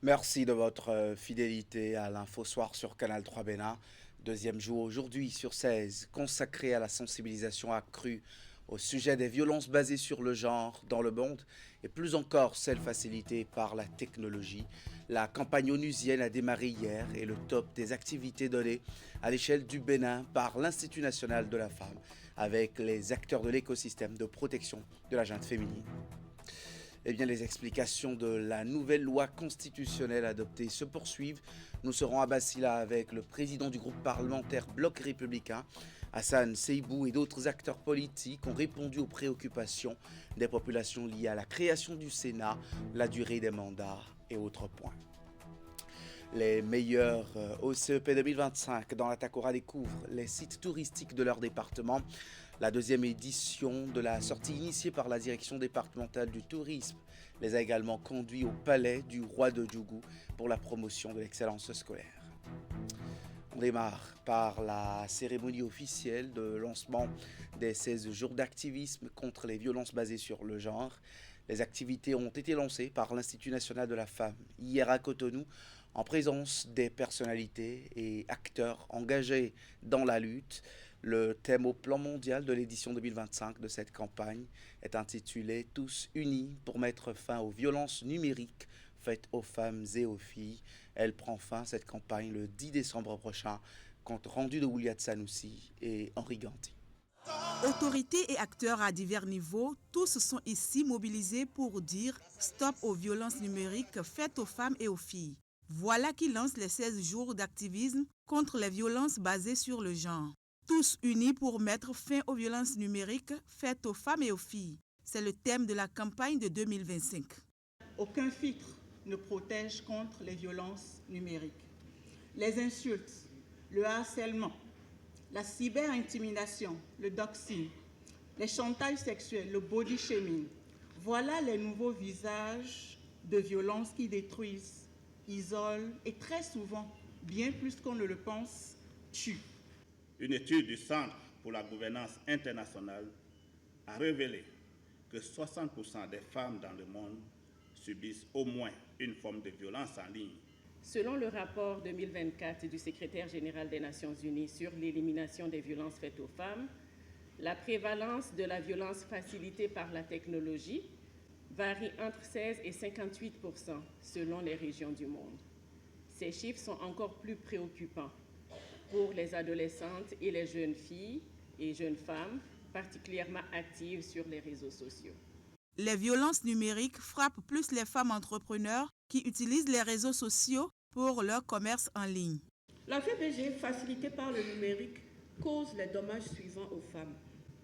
Merci de votre fidélité à l'Info Soir sur Canal 3 Bénin. Deuxième jour aujourd'hui sur 16, consacré à la sensibilisation accrue au sujet des violences basées sur le genre dans le monde et plus encore celles facilitées par la technologie. La campagne onusienne a démarré hier et le top des activités données à l'échelle du Bénin par l'Institut national de la femme avec les acteurs de l'écosystème de protection de la gente féminine. Eh bien, les explications de la nouvelle loi constitutionnelle adoptée se poursuivent. Nous serons à Basila avec le président du groupe parlementaire Bloc républicain, Hassan Seibou, et d'autres acteurs politiques ont répondu aux préoccupations des populations liées à la création du Sénat, la durée des mandats et autres points. Les meilleurs au CEP 2025 dans la Takora découvrent les sites touristiques de leur département. La deuxième édition de la sortie initiée par la direction départementale du tourisme les a également conduits au palais du roi de Djougou pour la promotion de l'excellence scolaire. On démarre par la cérémonie officielle de lancement des 16 jours d'activisme contre les violences basées sur le genre. Les activités ont été lancées par l'Institut national de la femme hier à Cotonou en présence des personnalités et acteurs engagés dans la lutte. Le thème au plan mondial de l'édition 2025 de cette campagne est intitulé Tous unis pour mettre fin aux violences numériques faites aux femmes et aux filles. Elle prend fin, cette campagne, le 10 décembre prochain, compte rendu de Ouliat Sanoussi et Henri Ganti. Autorités et acteurs à divers niveaux, tous sont ici mobilisés pour dire stop aux violences numériques faites aux femmes et aux filles. Voilà qui lance les 16 jours d'activisme contre les violences basées sur le genre. Tous unis pour mettre fin aux violences numériques faites aux femmes et aux filles. C'est le thème de la campagne de 2025. Aucun filtre ne protège contre les violences numériques. Les insultes, le harcèlement, la cyber-intimidation, le doxing, les chantages sexuels, le body shaming, voilà les nouveaux visages de violences qui détruisent, isolent et très souvent, bien plus qu'on ne le pense, tuent. Une étude du Centre pour la gouvernance internationale a révélé que 60% des femmes dans le monde subissent au moins une forme de violence en ligne. Selon le rapport 2024 du secrétaire général des Nations Unies sur l'élimination des violences faites aux femmes, la prévalence de la violence facilitée par la technologie varie entre 16 et 58% selon les régions du monde. Ces chiffres sont encore plus préoccupants pour les adolescentes et les jeunes filles et jeunes femmes, particulièrement actives sur les réseaux sociaux. Les violences numériques frappent plus les femmes entrepreneurs qui utilisent les réseaux sociaux pour leur commerce en ligne. La VBG facilitée par le numérique cause les dommages suivants aux femmes.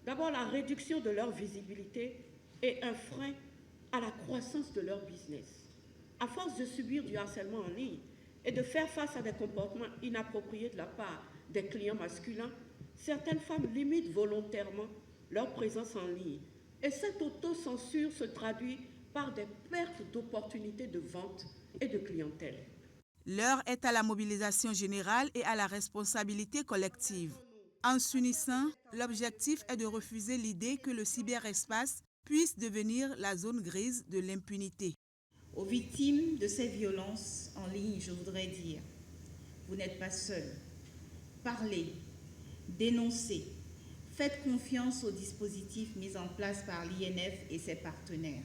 D'abord, la réduction de leur visibilité est un frein à la croissance de leur business. À force de subir du harcèlement en ligne et de faire face à des comportements inappropriés de la part des clients masculins, certaines femmes limitent volontairement leur présence en ligne. Et cette autocensure se traduit par des pertes d'opportunités de vente et de clientèle. L'heure est à la mobilisation générale et à la responsabilité collective. En s'unissant, l'objectif est de refuser l'idée que le cyberespace puisse devenir la zone grise de l'impunité. Aux victimes de ces violences en ligne, je voudrais dire, vous n'êtes pas seuls. Parlez, dénoncez, faites confiance aux dispositifs mis en place par l'INF et ses partenaires.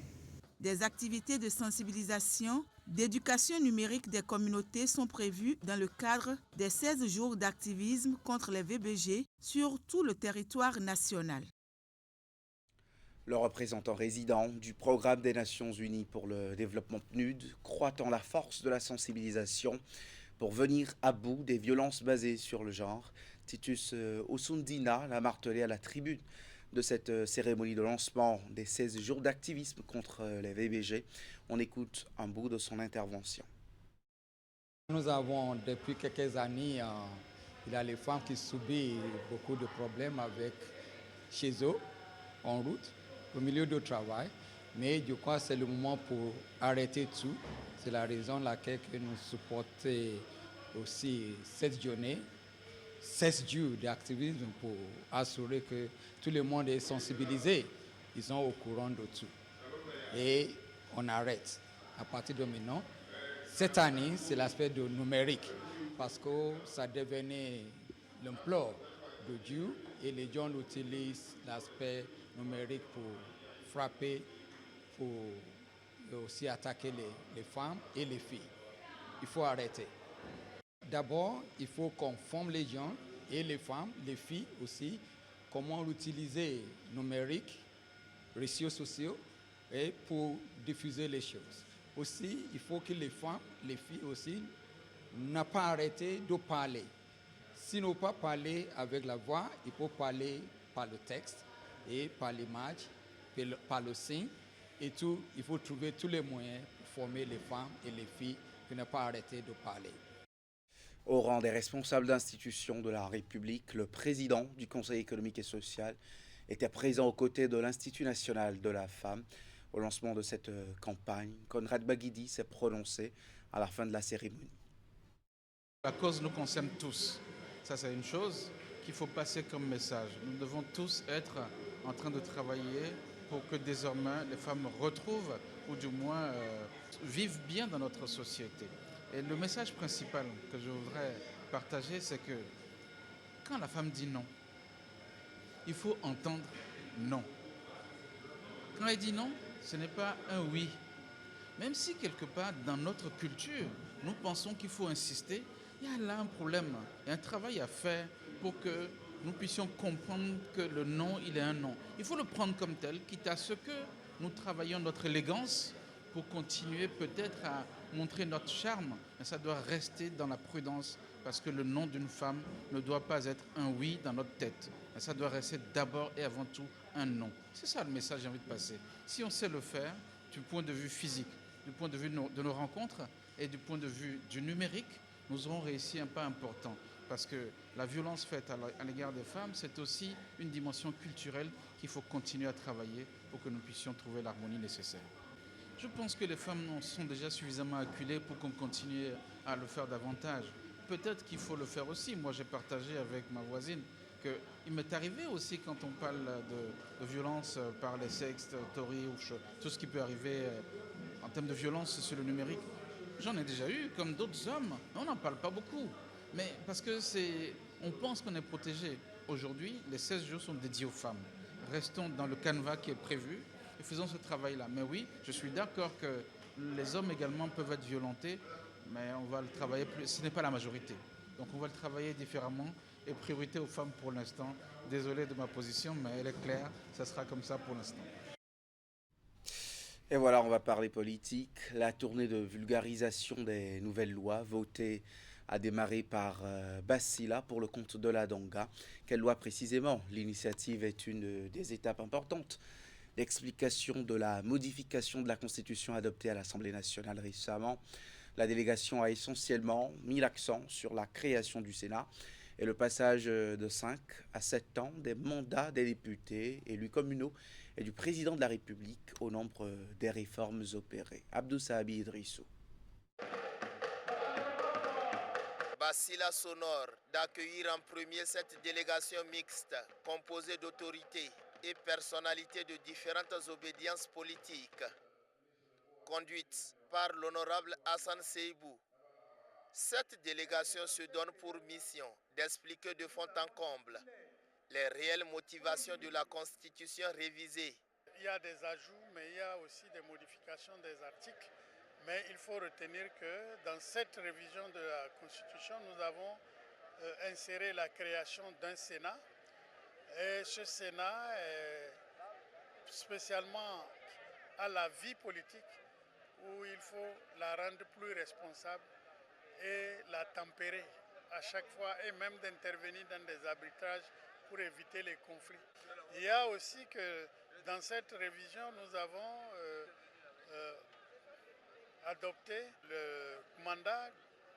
Des activités de sensibilisation, d'éducation numérique des communautés sont prévues dans le cadre des 16 jours d'activisme contre les VBG sur tout le territoire national. Le représentant résident du Programme des Nations Unies pour le développement PNUD croit en la force de la sensibilisation pour venir à bout des violences basées sur le genre. Titus Osundina l'a martelé à la tribune de cette cérémonie de lancement des 16 jours d'activisme contre les VBG. On écoute un bout de son intervention. Nous avons depuis quelques années, il y a les femmes qui subissent beaucoup de problèmes avec chez eux, en route, au milieu du travail. Mais je crois que c'est le moment pour arrêter tout. C'est la raison pour laquelle nous supportons aussi cette journée, 16 jours d'activisme pour assurer que tout le monde est sensibilisé. Ils sont au courant de tout. Et on arrête. À partir de maintenant, Cette année, c'est l'aspect de numérique, parce que ça devenait l'emploi de Dieu et les gens utilisent l'aspect numérique pour frapper, pour aussi attaquer les femmes et les filles. Il faut arrêter. D'abord, il faut qu'on forme les gens et les femmes, les filles aussi, comment utiliser numérique, réseaux sociaux, et pour diffuser les choses. Aussi, il faut que les femmes, les filles aussi, n'ont pas arrêté de parler. S'ils n'ont pas parlé avec la voix, il faut parler par le texte et par l'image, par le signe. Et tout, il faut trouver tous les moyens pour former les femmes et les filles qui n'ont pas arrêté de parler. Au rang des responsables d'institutions de la République, le président du Conseil économique et social était présent aux côtés de l'Institut national de la femme. Au lancement de cette campagne, Conrad Baguidi s'est prononcé à la fin de la cérémonie. La cause nous concerne tous. Ça, c'est une chose qu'il faut passer comme message. Nous devons tous être en train de travailler pour que désormais les femmes retrouvent, ou du moins vivent bien dans notre société. Et le message principal que je voudrais partager, c'est que quand la femme dit non, il faut entendre non. Quand elle dit non, ce n'est pas un oui. Même si quelque part, dans notre culture, nous pensons qu'il faut insister, il y a là un problème, il y a un travail à faire pour que nous puissions comprendre que le non, il est un non. Il faut le prendre comme tel, quitte à ce que nous travaillions notre élégance pour continuer peut-être à montrer notre charme, mais ça doit rester dans la prudence, parce que le non d'une femme ne doit pas être un oui dans notre tête. Mais ça doit rester d'abord et avant tout un non. C'est ça le message que j'ai envie de passer. Si on sait le faire, du point de vue physique, du point de vue de nos rencontres et du point de vue du numérique, nous aurons réussi un pas important. Parce que la violence faite à l'égard des femmes, c'est aussi une dimension culturelle qu'il faut continuer à travailler pour que nous puissions trouver l'harmonie nécessaire. Je pense que les femmes sont déjà suffisamment acculées pour qu'on continue à le faire davantage. Peut-être qu'il faut le faire aussi. Moi, j'ai partagé avec ma voisine qu'il m'est arrivé aussi, quand on parle de violence par les sextes, tori, tout ce qui peut arriver en termes de violence sur le numérique. J'en ai déjà eu, comme d'autres hommes. On n'en parle pas beaucoup. Mais parce que on pense qu'on est protégé. Aujourd'hui, les 16 jours sont dédiés aux femmes. Restons dans le canevas qui est prévu et faisons ce travail-là. Mais oui, je suis d'accord que les hommes également peuvent être violentés, mais on va le travailler plus. Ce n'est pas la majorité. Donc on va le travailler différemment et priorité aux femmes pour l'instant. Désolé de ma position, mais elle est claire. Ça sera comme ça pour l'instant. Et voilà, on va parler politique. La tournée de vulgarisation des nouvelles lois votées a démarré par Bassila pour le compte de la Donga. Quelle loi précisément? L'initiative est une des étapes importantes d'explication de la modification de la Constitution adoptée à l'Assemblée nationale récemment. La délégation a essentiellement mis l'accent sur la création du Sénat et le passage de 5 à 7 ans des mandats des députés élus communaux et du président de la République au nombre des réformes opérées. Abdou Sahabi Idrissou. Bassila s'honore d'accueillir en premier cette délégation mixte composée d'autorités et personnalités de différentes obédiences politiques, conduite par l'honorable Hassan Seibou. Cette délégation se donne pour mission d'expliquer de fond en comble les réelles motivations de la Constitution révisée. Il y a des ajouts, mais il y a aussi des modifications des articles. Mais il faut retenir que dans cette révision de la Constitution, nous avons inséré la création d'un Sénat. Et ce Sénat est spécialement à la vie politique où il faut la rendre plus responsable et la tempérer à chaque fois et même d'intervenir dans des arbitrages pour éviter les conflits. Il y a aussi que dans cette révision, nous avons adopté le mandat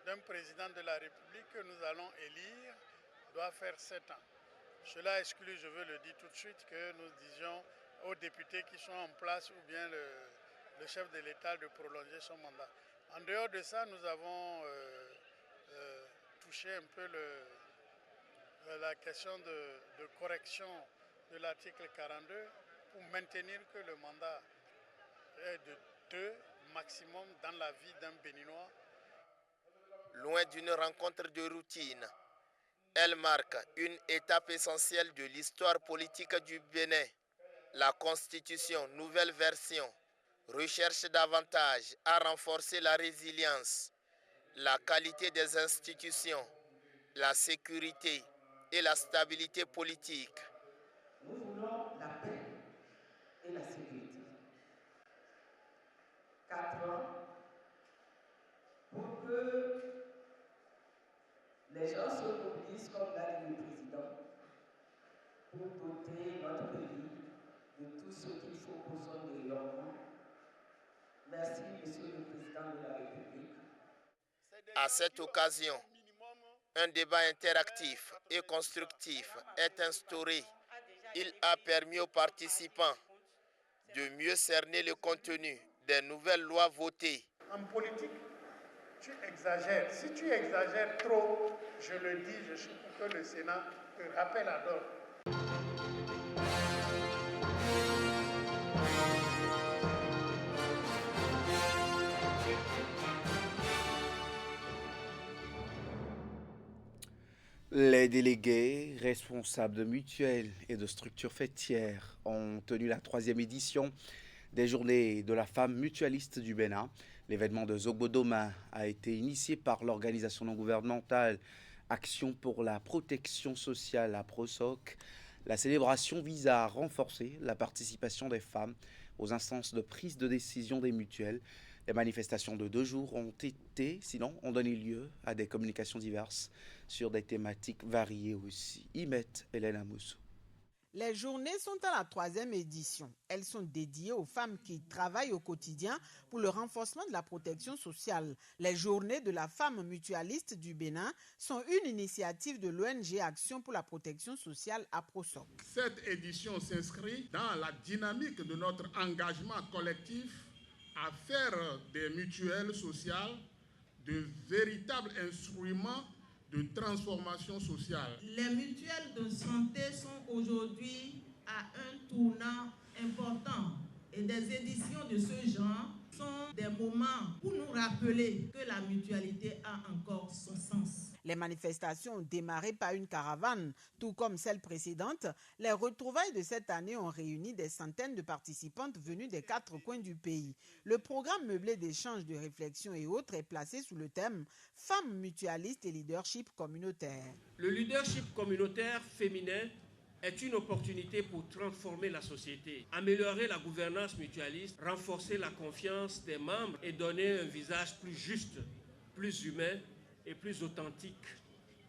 d'un président de la République que nous allons élire doit faire 7 ans. Cela exclut, je veux le dire tout de suite, que nous disions aux députés qui sont en place ou bien le chef de l'État de prolonger son mandat. En dehors de ça, nous avons touché un peu la question de correction de l'article 42 pour maintenir que le mandat est de 2 maximum dans la vie d'un Béninois Loin d'une rencontre de routine, elle marque une étape essentielle de l'histoire politique du Bénin. La Constitution, nouvelle version, recherche davantage à renforcer la résilience, la qualité des institutions, la sécurité et la stabilité politique. Nous voulons la paix et la sécurité. 4 ans pour que les gens se mobilisent, comme l'a dit le président, pour doter notre pays de tout ce qu'il faut pour son développement. Merci, Monsieur le Président de la République. À cette occasion, un débat interactif et constructif est instauré. Il a permis aux participants de mieux cerner le contenu des nouvelles lois votées. En politique, tu exagères. Si tu exagères trop, je le dis, je suis pour que le Sénat te rappelle à l'ordre. Les délégués responsables de mutuelles et de structures fêtières ont tenu la 3e édition des Journées de la femme mutualiste du Bénin. L'événement de Zogbodoma a été initié par l'organisation non gouvernementale Action pour la protection sociale à PROSOC. La célébration vise à renforcer la participation des femmes aux instances de prise de décision des mutuelles. Les manifestations de 2 jours ont donné lieu à des communications diverses sur des thématiques variées aussi. Imet Hélène Moussou. Les journées sont à la 3e édition. Elles sont dédiées aux femmes qui travaillent au quotidien pour le renforcement de la protection sociale. Les journées de la femme mutualiste du Bénin sont une initiative de l'ONG Action pour la protection sociale à PROSOC. Cette édition s'inscrit dans la dynamique de notre engagement collectif à faire des mutuelles sociales de véritables instruments de transformation sociale. Les mutuelles de santé sont aujourd'hui à un tournant important et des éditions de ce genre sont des moments pour nous rappeler que la mutualité a encore son sens. Les manifestations ont démarré par une caravane, tout comme celle précédente. Les retrouvailles de cette année ont réuni des centaines de participantes venues des 4 coins du pays. Le programme meublé d'échanges, de réflexion et autres est placé sous le thème « Femmes mutualistes et leadership communautaire ». Le leadership communautaire féminin est une opportunité pour transformer la société, améliorer la gouvernance mutualiste, renforcer la confiance des membres et donner un visage plus juste, plus humain et plus authentique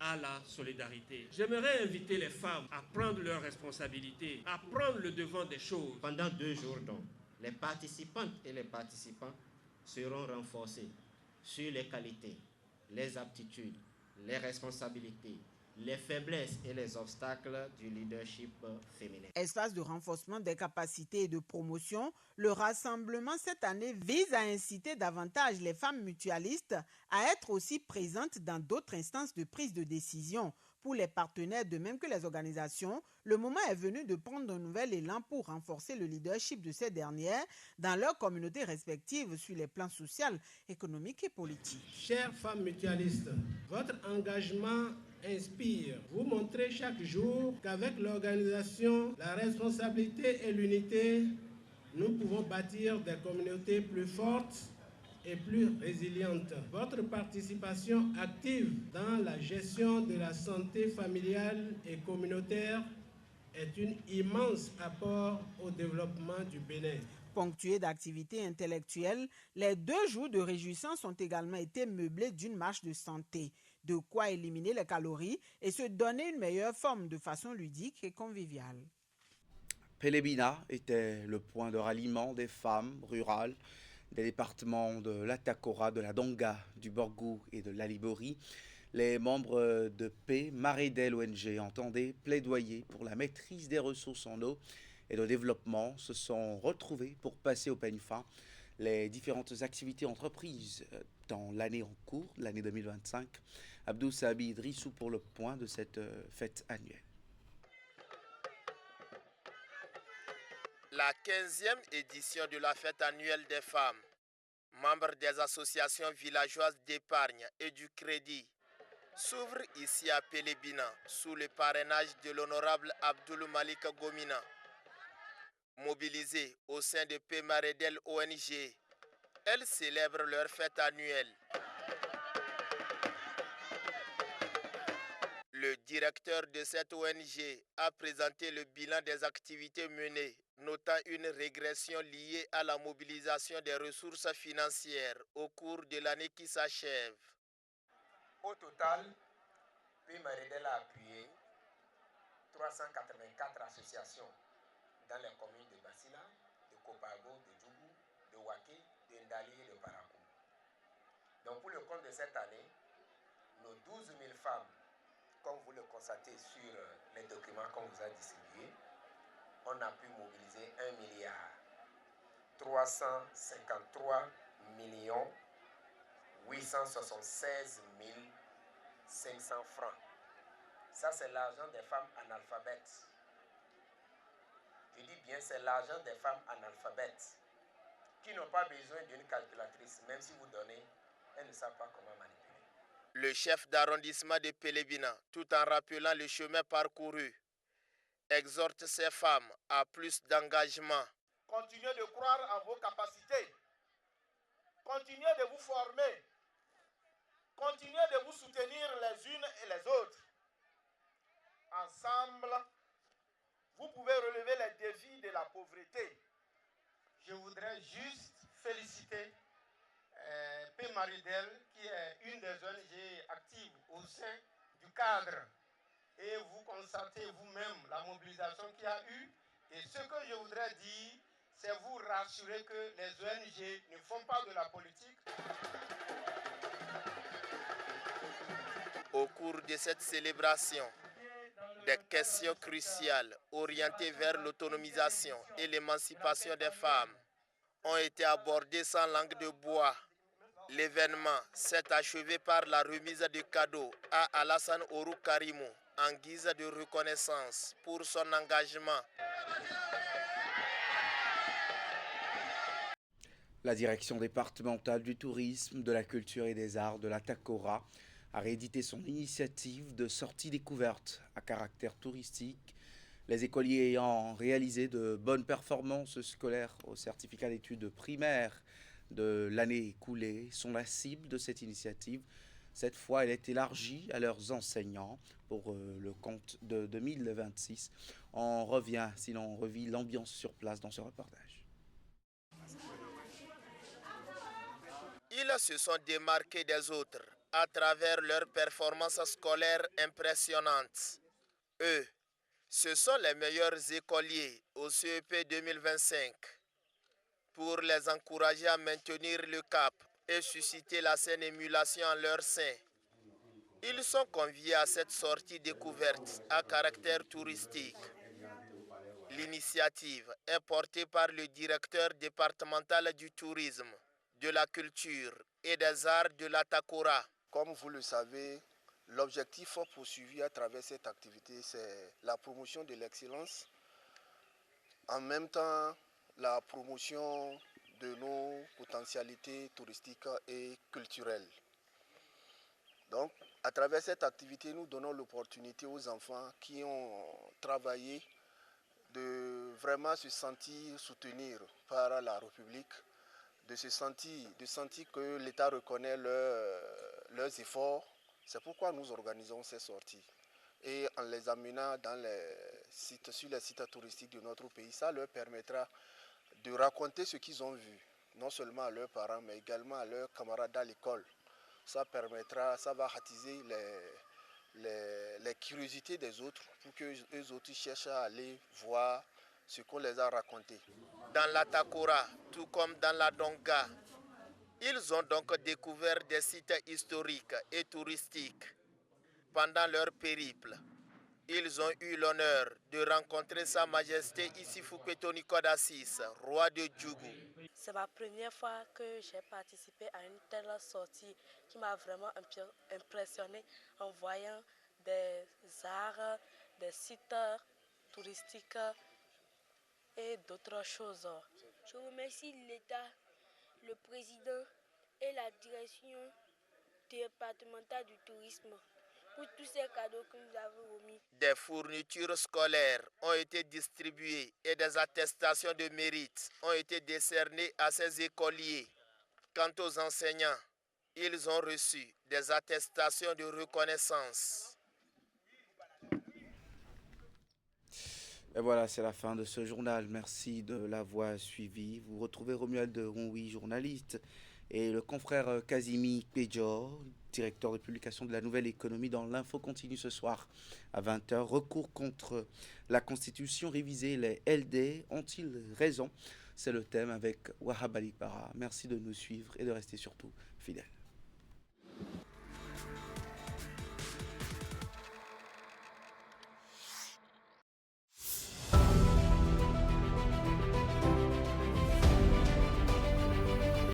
à la solidarité. J'aimerais inviter les femmes à prendre leurs responsabilités, à prendre le devant des choses. Pendant 2 jours donc, les participantes et les participants seront renforcés sur les qualités, les aptitudes, les responsabilités, les faiblesses et les obstacles du leadership féminin. Espace de renforcement des capacités et de promotion, le rassemblement cette année vise à inciter davantage les femmes mutualistes à être aussi présentes dans d'autres instances de prise de décision. Pour les partenaires, de même que les organisations, le moment est venu de prendre un nouvel élan pour renforcer le leadership de ces dernières dans leurs communautés respectives sur les plans social, économique et politique. Chères femmes mutualistes, votre engagement inspire. Vous montrez chaque jour qu'avec l'organisation, la responsabilité et l'unité, nous pouvons bâtir des communautés plus fortes et plus résilientes. Votre participation active dans la gestion de la santé familiale et communautaire est un immense apport au développement du Bénin. Ponctués d'activités intellectuelles, les 2 jours de réjouissance ont également été meublés d'une marche de santé. De quoi éliminer les calories et se donner une meilleure forme de façon ludique et conviviale. Pelebina était le point de ralliement des femmes rurales des départements de l'Atakora, de la Donga, du Borgou et de l'Alibori. Les membres de P. Marédel ONG entendaient plaidoyer pour la maîtrise des ressources en eau et de développement se sont retrouvés pour passer au peigne fin les différentes activités entreprises dans l'année en cours, l'année 2025. Abdou Sabi Idrissou pour le point de cette fête annuelle. La 15e édition de la fête annuelle des femmes membres des associations villageoises d'épargne et du crédit, s'ouvre ici à Pélébina sous le parrainage de l'honorable Abdoul Malik Gomina. Mobilisés au sein de Pemaredel ONG, elles célèbrent leur fête annuelle. Le directeur de cette ONG a présenté le bilan des activités menées, notant une régression liée à la mobilisation des ressources financières au cours de l'année qui s'achève. Au total, Pemaredel a appuyé 384 associations dans les communes de Basila, de Kopago, de Djougou, de Waké, de Ndali et de Parakou. Donc pour le compte de cette année, nos 12 000 femmes, comme vous le constatez sur les documents qu'on vous a distribués, on a pu mobiliser 1 milliard 353 millions 876 500 francs. Ça, c'est l'argent des femmes analphabètes. Je dis bien, c'est l'argent des femmes analphabètes qui n'ont pas besoin d'une calculatrice. Même si vous donnez, elles ne savent pas comment manipuler. Le chef d'arrondissement de Pélébina, tout en rappelant le chemin parcouru, exhorte ces femmes à plus d'engagement. Continuez de croire en vos capacités. Continuez de vous former. Continuez de vous soutenir les unes et les autres. Ensemble, vous pouvez relever les défis de la pauvreté. Je voudrais juste féliciter Pemaredel, qui est une des ONG actives au sein du cadre. Et vous constatez vous-même la mobilisation qu'il y a eu. Et ce que je voudrais dire, c'est vous rassurer que les ONG ne font pas de la politique. Au cours de cette célébration, des questions cruciales orientées vers l'autonomisation et l'émancipation des femmes ont été abordées sans langue de bois. L'événement s'est achevé par la remise de cadeaux à Alassane Orou Karimou en guise de reconnaissance pour son engagement. La direction départementale du tourisme, de la culture et des arts de la TACORA a réédité son initiative de sortie découverte à caractère touristique. Les écoliers ayant réalisé de bonnes performances scolaires au certificat d'études primaires de l'année écoulée sont la cible de cette initiative. Cette fois, elle est élargie à leurs enseignants pour le compte de 2026. On revient, sinon on revit l'ambiance sur place dans ce reportage. Ils se sont démarqués des autres à travers leurs performances scolaires impressionnantes. Eux, ce sont les meilleurs écoliers au CEP 2025. Pour les encourager à maintenir le cap et susciter la saine émulation en leur sein, ils sont conviés à cette sortie découverte à caractère touristique. L'initiative est portée par le directeur départemental du tourisme, de la culture et des arts de la TACORA. Comme vous le savez, l'objectif poursuivi à travers cette activité, c'est la promotion de l'excellence, en même temps la promotion de nos potentialités touristiques et culturelles. Donc, à travers cette activité, nous donnons l'opportunité aux enfants qui ont travaillé de vraiment se sentir soutenir par la République, de sentir que l'État reconnaît leurs efforts. C'est pourquoi nous organisons ces sorties. Et en les amenant sur les sites touristiques de notre pays, ça leur permettra de raconter ce qu'ils ont vu, non seulement à leurs parents, mais également à leurs camarades à l'école. Ça va attiser les curiosités des autres pour qu'eux autres cherchent à aller voir ce qu'on les a raconté. Dans la TACORA, tout comme dans la Donga, ils ont donc découvert des sites historiques et touristiques. Pendant leur périple, ils ont eu l'honneur de rencontrer Sa Majesté Issoufou Nicolas d'Assis, roi de Djougou. C'est ma première fois que j'ai participé à une telle sortie qui m'a vraiment impressionné en voyant des arts, des sites touristiques et d'autres choses. Je remercie l'État le président et la direction départementale du tourisme pour tous ces cadeaux que nous avons remis. Des fournitures scolaires ont été distribuées et des attestations de mérite ont été décernées à ces écoliers. Quant aux enseignants, ils ont reçu des attestations de reconnaissance. Et voilà, c'est la fin de ce journal. Merci de l'avoir suivi. Vous retrouvez Romuald Ronwi, journaliste, et le confrère Kazimi Péjor, directeur de publication de la Nouvelle Économie, dans l'Info continue ce soir à 20h. Recours contre la Constitution révisée, les LD ont-ils raison? C'est le thème avec Wahab Ali Para. Merci de nous suivre et de rester surtout fidèles.